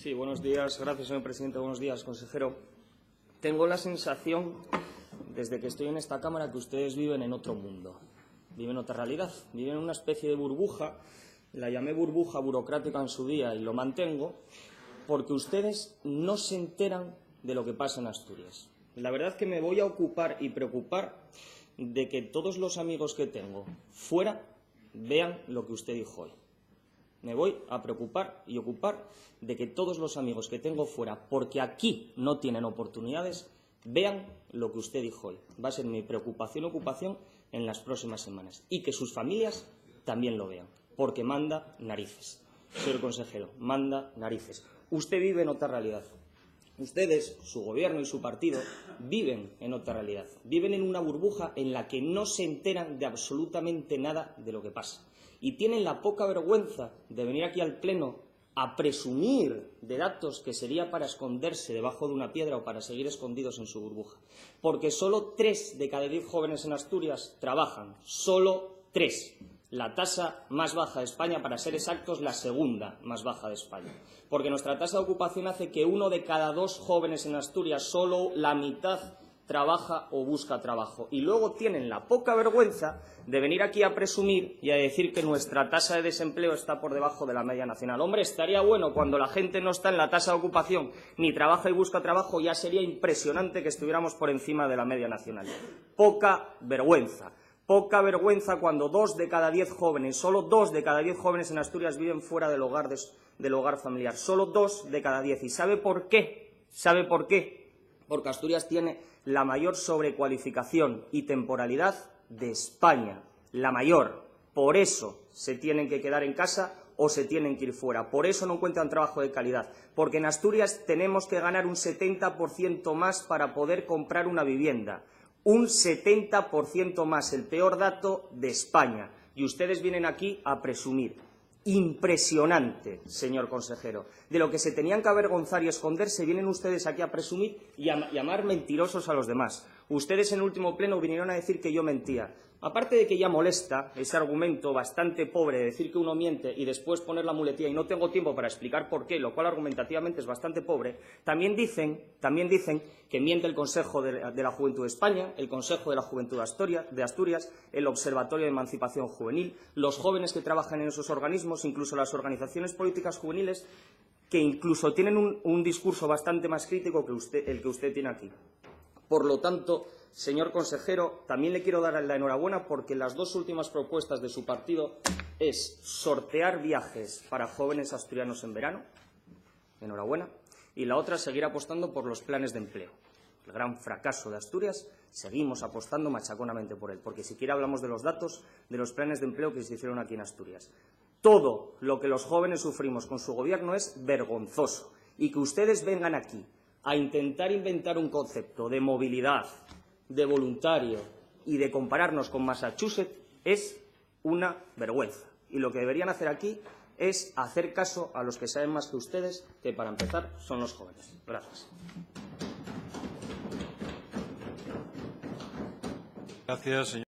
Sí, buenos días. Gracias, señor presidente. Buenos días, consejero. Tengo la sensación, desde que estoy en esta Cámara, que ustedes viven en otro mundo, viven otra realidad, viven en una especie de burbuja. La llamé burbuja burocrática en su día y lo mantengo, porque ustedes no se enteran de lo que pasa en Asturias. La verdad es que me voy a ocupar y preocupar de que todos los amigos que tengo fuera vean lo que usted dijo hoy. Me voy a preocupar y ocupar de que todos los amigos que tengo fuera, porque aquí no tienen oportunidades, vean lo que usted dijo hoy. Va a ser mi preocupación y ocupación en las próximas semanas. Y que sus familias también lo vean, porque manda narices. Señor consejero, manda narices. Usted vive en otra realidad. Ustedes, su gobierno y su partido, viven en otra realidad. Viven en una burbuja en la que no se enteran de absolutamente nada de lo que pasa. Y tienen la poca vergüenza de venir aquí al Pleno a presumir de datos que sería para esconderse debajo de una piedra o para seguir escondidos en su burbuja. Porque solo 3 de cada 10 jóvenes en Asturias trabajan. Solo 3. La tasa más baja de España, para ser exactos, la segunda más baja de España. Porque nuestra tasa de ocupación hace que 1 de cada 2 jóvenes en Asturias, solo la mitad, trabaja o busca trabajo. Y luego tienen la poca vergüenza de venir aquí a presumir y a decir que nuestra tasa de desempleo está por debajo de la media nacional. Hombre, estaría bueno cuando la gente no está en la tasa de ocupación ni trabaja y busca trabajo, ya sería impresionante que estuviéramos por encima de la media nacional. Poca vergüenza. Poca vergüenza cuando 2 de cada 10 jóvenes, solo 2 de cada 10 jóvenes en Asturias viven fuera del hogar familiar. Solo 2 de cada 10. ¿Y sabe por qué? ¿Sabe por qué? Porque Asturias tiene la mayor sobrecualificación y temporalidad de España. La mayor. Por eso se tienen que quedar en casa o se tienen que ir fuera. Por eso no encuentran trabajo de calidad. Porque en Asturias tenemos que ganar un 70% más para poder comprar una vivienda. Un 70% más, el peor dato de España. Y ustedes vienen aquí a presumir. Impresionante, señor consejero. De lo que se tenían que avergonzar y esconderse, vienen ustedes aquí a presumir y a llamar mentirosos a los demás. Ustedes en el último pleno vinieron a decir que yo mentía. Aparte de que ya molesta ese argumento bastante pobre de decir que uno miente y después poner la muletilla, y no tengo tiempo para explicar por qué, lo cual argumentativamente es bastante pobre, también dicen que miente el Consejo de la Juventud de España, el Consejo de la Juventud de Asturias, el Observatorio de Emancipación Juvenil, los jóvenes que trabajan en esos organismos, incluso las organizaciones políticas juveniles, que incluso tienen un discurso bastante más crítico que el que usted tiene aquí. Por lo tanto, señor consejero, también le quiero dar la enhorabuena porque las 2 últimas propuestas de su partido es sortear viajes para jóvenes asturianos en verano, enhorabuena, y la otra, seguir apostando por los planes de empleo. El gran fracaso de Asturias, seguimos apostando machaconamente por él, porque siquiera hablamos de los datos de los planes de empleo que se hicieron aquí en Asturias. Todo lo que los jóvenes sufrimos con su gobierno es vergonzoso, y que ustedes vengan aquí a intentar inventar un concepto de movilidad, de voluntario y de compararnos con Massachusetts es una vergüenza. Y lo que deberían hacer aquí es hacer caso a los que saben más que ustedes, que para empezar son los jóvenes. Gracias. Gracias, señor.